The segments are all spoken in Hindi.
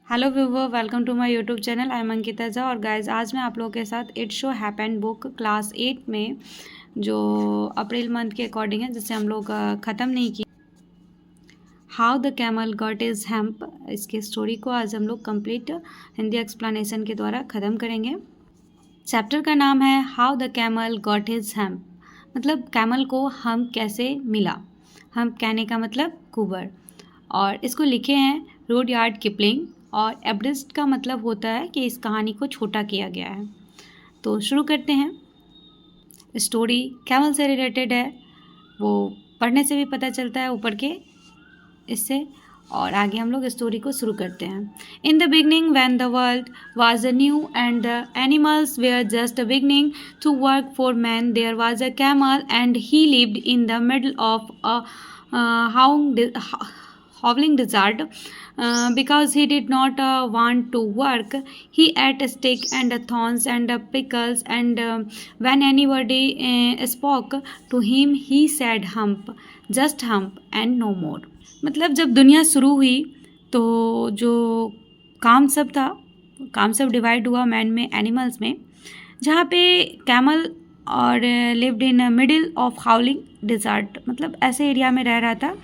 Hello viewer, welcome to my YouTube channel. I am Ankita Jha. और गाइज आज मैं आप लोगों के साथ it so happened book class 8 में जो अप्रैल मंथ के अकॉर्डिंग है, जिसे हम लोग ख़त्म नहीं किए, how the camel got is hemp, इसके स्टोरी को आज हम लोग कंप्लीट हिंदी एक्सप्लेनेशन के द्वारा ख़त्म करेंगे। चैप्टर का नाम है how the camel got his hemp, मतलब कैमल को हम्प कैसे मिला। हम्प कहने का मतलब कुबर, और इसको लिखे हैं रुडयार्ड किपलिंग, और एब्रिस्ट का मतलब होता है कि इस कहानी को छोटा किया गया है। तो शुरू करते हैं। स्टोरी कैमल से रिलेटेड है, वो पढ़ने से भी पता चलता है ऊपर के इससे, और आगे हम लोग स्टोरी को शुरू करते हैं। In the beginning when the world was new and the animals were just beginning to work for man, there was a camel and he lived in the middle of a howling desert. Because he did not want to work, he ate stick and thorns and pickles, and when anybody spoke to him he said hump, just hump and no more. मतलब जब दुनिया शुरू हुई तो जो काम सब था, काम सब डिवाइड हुआ मैन में, एनिमल्स में, जहाँ पे कैमल और lived in middle of howling desert, मतलब ऐसे एरिया में रह रहा था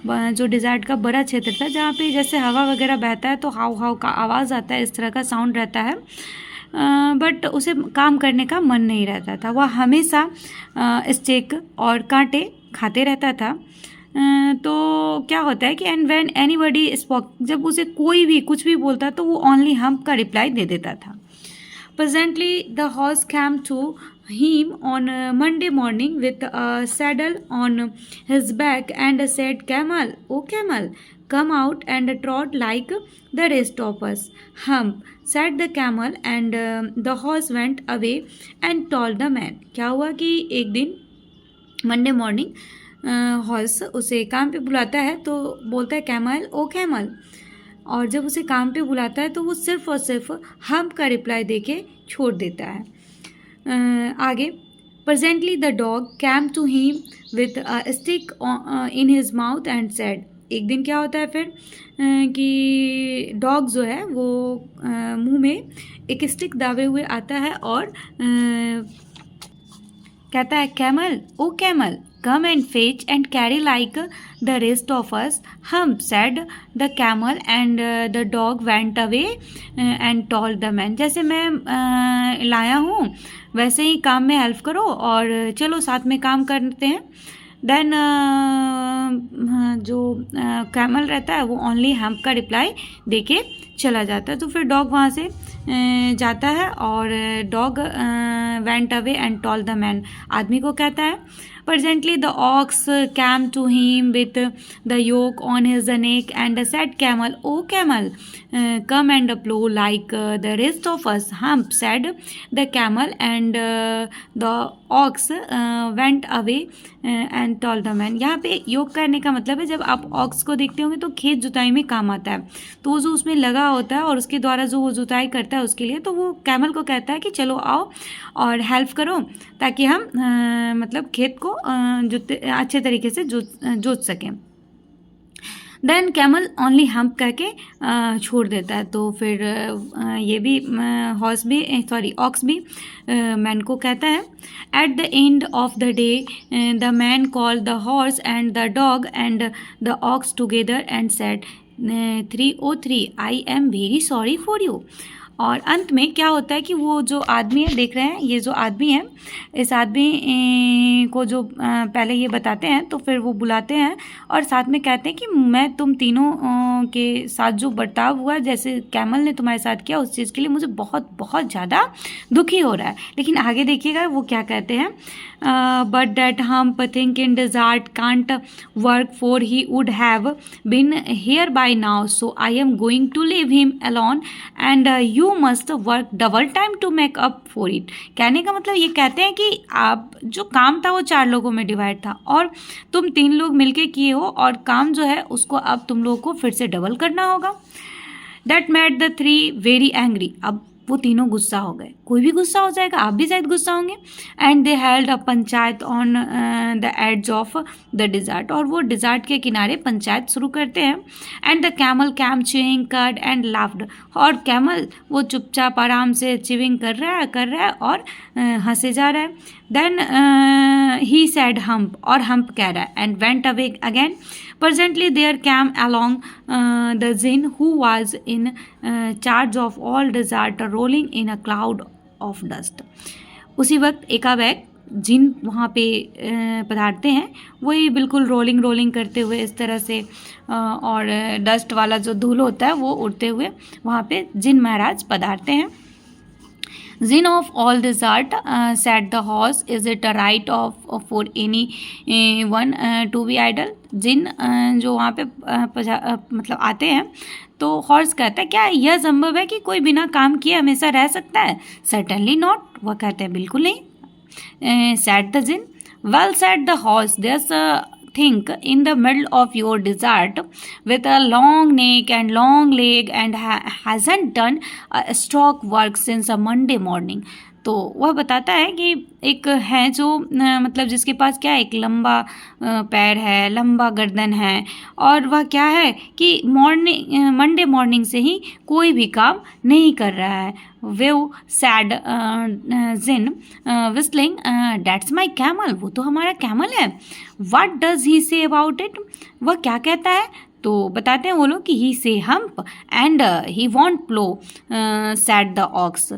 जो डिज़र्ट का बड़ा क्षेत्र था, जहाँ पे जैसे हवा वगैरह बहता है तो हाव हाव का आवाज़ आता है, इस तरह का साउंड रहता है। बट उसे काम करने का मन नहीं रहता था, वह हमेशा स्टेक और कांटे खाते रहता था। तो क्या होता है कि एंड व्हेन एनीबॉडी स्पोक, जब उसे कोई भी कुछ भी बोलता तो वो ओनली हम्प का रिप्लाई दे देता था। Presently, the horse came to him on Monday morning with a saddle on his back and said, "Camel, oh camel, come out and trot like the rest of us." "Hump," said the camel, and the horse went away and told the man. क्या हुआ कि एक दिन मंडे मॉर्निंग हॉर्स उसे काम पे बुलाता है, तो बोलता है कैमल, ओ कैमल, और जब उसे काम पे बुलाता है तो वो सिर्फ और सिर्फ हम्प का रिप्लाई देके छोड़ देता है। आगे, presently the dog came to him with a stick in his mouth and said. एक दिन क्या होता है फिर कि डॉग जो है वो मुंह में एक स्टिक दावे हुए आता है और कहता है, camel, o camel, come and fetch and carry like the rest of us. Hump, said the camel, and the dog went away and told the man. जैसे मैं लाया हूँ वैसे ही काम में हेल्प करो और चलो साथ में काम करते हैं। देन जो कैमल रहता है वो ओनली हम्प का रिप्लाई देके चला जाता है। तो फिर डॉग वहाँ से जाता है और dog went away and told the man, आदमी को कहता है। Presently the ox came to him with the yoke on his neck and said, Camel, oh camel, come and plow like the rest of us. Hump, said the camel, and the ox went away and told the man. यहाँ पे योग करने का मतलब है, जब आप ऑक्स को देखते होंगे तो खेत जुताई में काम आता है, तो वो जो उसमें लगा होता है और उसके द्वारा जो वो जुताई करता है उसके लिए, तो वो कैमल को कहता है कि चलो आओ और हेल्प करो ताकि हम मतलब खेत को अच्छे तरीके से जोत सकें। देन कैमल ओनली हम्प करके छोड़ देता है। तो फिर ये भी हॉर्स भी ऑक्स भी मैन को कहता है। At the end of the day the man call the horse and the dog and the ox together and said, 303, I am very sorry for you. और अंत में क्या होता है कि वो जो आदमी है, देख रहे हैं ये जो आदमी है, इस आदमी को जो पहले ये बताते हैं तो फिर वो बुलाते हैं और साथ में कहते हैं कि मैं तुम तीनों के साथ जो बर्ताव हुआ, जैसे कैमल ने तुम्हारे साथ किया, उस चीज़ के लिए मुझे बहुत बहुत ज़्यादा दुखी हो रहा है। लेकिन आगे देखिएगा वो क्या कहते हैं, but that hump think in desert can't work for he would have been here by now, so I am going to leave him alone and you must work double time to make up for it. कहने का मतलब ये कहते हैं कि आप जो काम था वो 4 लोगों में डिवाइड था और तुम 3 लोग मिलके किए हो, और काम जो है उसको अब तुम लोगों को फिर से डबल करना होगा। That made the 3 very angry. अब वो तीनों गुस्सा हो गए। कोई भी गुस्सा हो जाएगा, आप भी शायद गुस्सा होंगे। And they held a panchayat on the edge of the desert, और वो डिज़र्ट के किनारे पंचायत शुरू करते हैं। And the camel came chewing curd and laughed, और कैमल वो चुपचाप आराम से च्यूइंग कर रहा है और हंसे जा रहा है। देन ही सैड हम्प, और हम्प कह रहा है, and went away again. Presently there came along the Jinn who was in charge of all desert rolling in a cloud of dust. उसी वक्त एकाएक जिन वहाँ पे पधारते हैं, वही बिल्कुल रोलिंग करते हुए इस तरह से और डस्ट वाला जो धूल होता है वो उड़ते हुए वहाँ पे जिन महाराज पधारते हैं। Jinn of all desert, said the horse, is it a right of for any one to be idle? जिन जो वहाँ पे मतलब आते हैं, तो हॉर्स कहता है क्या यह संभव है कि कोई बिना काम किए हमेशा रह सकता है? Certainly not, वह कहते हैं बिल्कुल नहीं। Said the Jinn. Well, said the horse, there's a think in the middle of your desert with a long neck and long leg and hasn't done a stroke work since a Monday morning. तो वह बताता है कि एक है जो मतलब जिसके पास क्या है, एक लंबा पैर है, लंबा गर्दन है, और वह क्या है कि मंडे मॉर्निंग से ही कोई भी काम नहीं कर रहा है। वो सैड जिन विस्लिंग, डेट्स माई कैमल, वो तो हमारा कैमल है। What does he say about it, वह क्या कहता है? तो बताते हैं वो लोग कि ही से hump and he won't plough said the ox.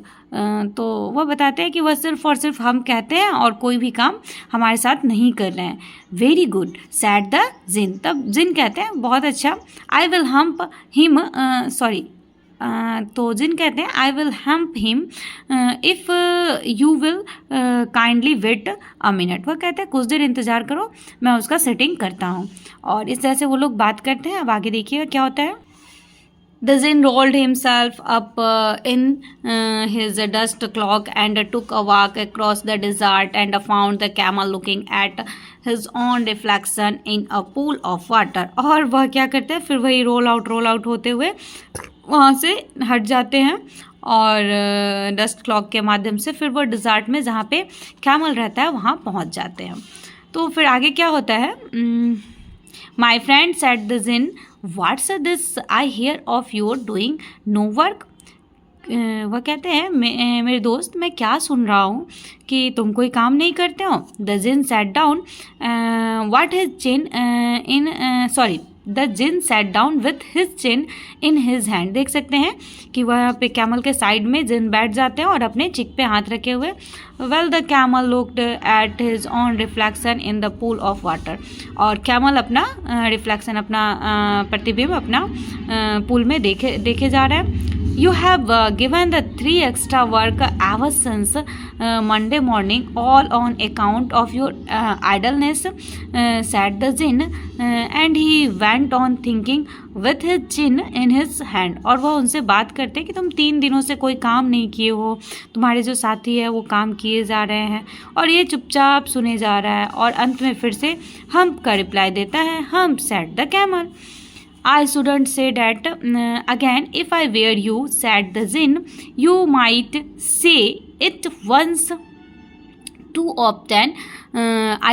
तो वह बताते हैं कि वह सिर्फ और सिर्फ हम कहते हैं और कोई भी काम हमारे साथ नहीं कर रहे हैं। वेरी गुड सैड द जिन, तब जिन कहते हैं बहुत अच्छा। आई विल हम्प हिम, तो जिन कहते हैं I will hump him if you will kindly wait a minute, वह कहते हैं कुछ देर इंतज़ार करो, मैं उसका सेटिंग करता हूँ। और इस तरह से वो लोग बात करते हैं। अब आगे देखिएगा क्या होता है। The Jinn rolled himself up in his dust cloak and took a walk across the desert and found the camel looking at his own reflection in a pool of water. और वह क्या करते हैं, फिर वही रोल आउट होते हुए वहाँ से हट जाते हैं और डस्ट क्लॉक के माध्यम से फिर वो डिज़र्ट में जहाँ पे कैमल रहता है वहाँ पहुँच जाते हैं। तो फिर आगे क्या होता है। My friend said the djinn, what's this I hear of your doing no work. वह कहते हैं मेरे दोस्त, मैं क्या सुन रहा हूँ कि तुम कोई काम नहीं करते हो। The djinn sat down what his chin in the djinn sat down with his chin in his hand. देख सकते हैं कि वह पे कैमल के साइड में जिन बैठ जाते हैं और अपने चिक पे हाथ रखे हुए। Well the camel looked at his on reflection in the pool of water, और कैमल अपना रिफ्लेक्शन, अपना प्रतिबिंब अपना पूल में देखे जा रहा है। You have given the 3 extra work hours since Monday morning, all on account of your idleness, said the Jinn, and he went on thinking with his chin in his hand. और वह उनसे बात करते कि तुम 3 दिनों से कोई काम नहीं किए हो, तुम्हारे जो साथी है वो काम किए जा रहे हैं और ये चुपचाप सुने जा रहा है। और अंत में फिर से हम्प का रिप्लाई देता है, hump said the camel. I shouldn't say that again if I were you, said the Jinn. You might say it once too often.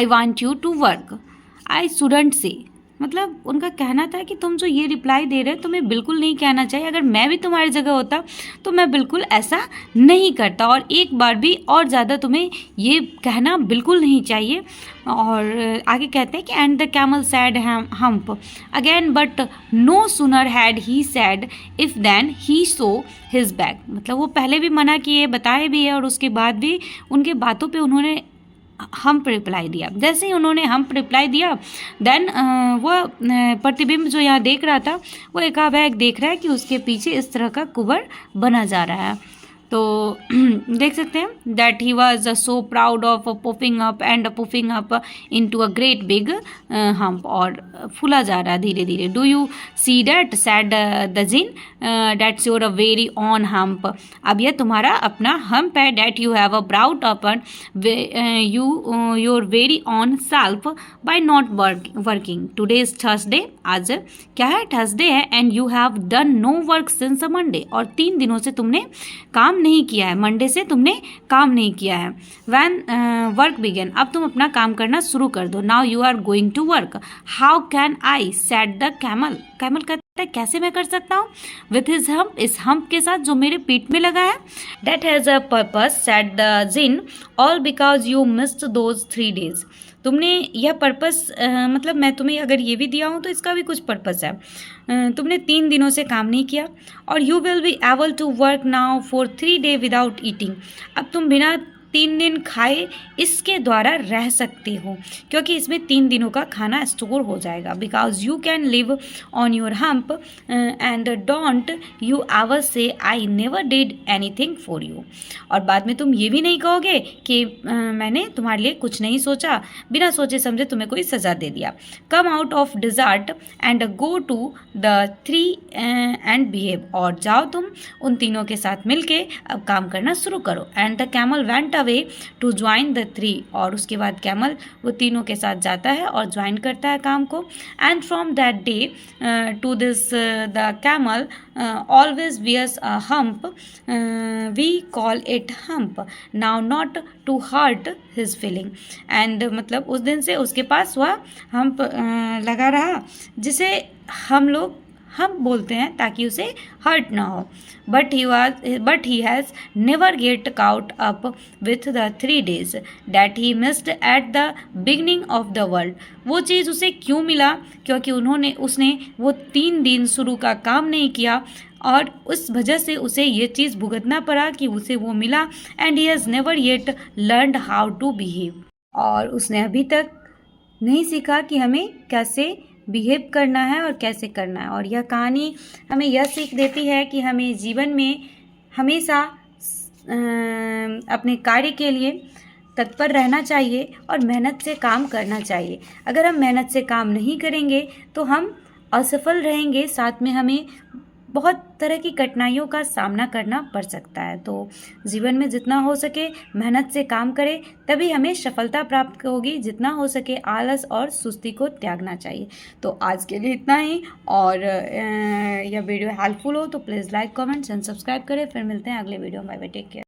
I want you to work. I shouldn't say, मतलब उनका कहना था कि तुम जो ये रिप्लाई दे रहे हो तुम्हें बिल्कुल नहीं कहना चाहिए। अगर मैं भी तुम्हारी जगह होता तो मैं बिल्कुल ऐसा नहीं करता, और एक बार भी और ज़्यादा तुम्हें ये कहना बिल्कुल नहीं चाहिए। और आगे कहते हैं कि and the camel said hump again but no sooner had he said if then he saw his back. मतलब वो पहले भी मना किए, बताए भी है, और उसके बाद भी उनके बातों पे उन्होंने हम्प रिप्लाई दिया। जैसे ही उन्होंने हम्प रिप्लाई दिया, देन वह प्रतिबिंब जो यहाँ देख रहा था वो एकाएक देख रहा है कि उसके पीछे इस तरह का कुबर बना जा रहा है। तो देख सकते हैं that he was so proud of puffing up and puffing up into a great big hump, और फूला जा रहा है धीरे धीरे। Do you see that said the djinn, that's your a very own hump. अब यह तुम्हारा अपना हम्प है। That you have a brought upon you your very own self by not working. Today is Thursday, आज क्या है, थर्सडे है, and you have done no work since a Monday, और 3 दिनों से तुमने काम नहीं किया है, मंडे से तुमने काम नहीं किया है। व्हेन वर्क बिगेन, अब तुम अपना काम करना शुरू कर दो। Now you are going to work. How can I, said the camel, camel कहता है कैसे मैं कर सकता हूँ, विथ हिज हम्प, इस हम्प के साथ जो मेरे पीठ में लगा है। That has a purpose, said the djinn, all because you missed those 3 days। तुमने यह पर्पस मतलब मैं तुम्हें अगर ये भी दिया हूँ तो इसका भी कुछ पर्पस है। तुमने 3 दिनों से काम नहीं किया। और you will be able to work now for 3 days without eating, अब तुम बिना 3 दिन खाए इसके द्वारा रह सकते हो, क्योंकि इसमें 3 दिनों का खाना स्टोर हो जाएगा। Because you can live on your hump and don't you ever से I never did anything for you. और बाद में तुम ये भी नहीं कहोगे कि मैंने तुम्हारे लिए कुछ नहीं सोचा, बिना सोचे समझे तुम्हें कोई सज़ा दे दिया। Come out of desert and go to the 3 and behave, और जाओ तुम उन तीनों के साथ मिलके अब काम करना शुरू करो। And the camel went away to join the 3, और उसके बाद कैमल वो तीनों के साथ जाता है और ज्वाइन करता है काम को। And from that day to this the camel always wears a hump, we call it hump now, not to hurt his feeling. And मतलब उस दिन से उसके पास वह हम्प लगा रहा, जिसे हम बोलते हैं ताकि उसे हर्ट ना हो। But he has never get cout up with the 3 days that he missed at the beginning of the world. वो चीज़ उसे क्यों मिला, क्योंकि उसने वो 3 दिन शुरू का काम नहीं किया, और उस वजह से उसे ये चीज़ भुगतना पड़ा कि उसे वो मिला। And he has never yet learned how to behave, और उसने अभी तक नहीं सीखा कि हमें कैसे बिहेव करना है और कैसे करना है। और यह कहानी हमें यह सीख देती है कि हमें जीवन में हमेशा अपने कार्य के लिए तत्पर रहना चाहिए और मेहनत से काम करना चाहिए। अगर हम मेहनत से काम नहीं करेंगे तो हम असफल रहेंगे, साथ में हमें बहुत तरह की कठिनाइयों का सामना करना पड़ सकता है। तो जीवन में जितना हो सके मेहनत से काम करें, तभी हमें सफलता प्राप्त होगी। जितना हो सके आलस और सुस्ती को त्यागना चाहिए। तो आज के लिए इतना ही, और यह वीडियो हेल्पफुल हो तो please like, comments and subscribe करें। फिर मिलते हैं अगले वीडियो में। Bye bye, take care.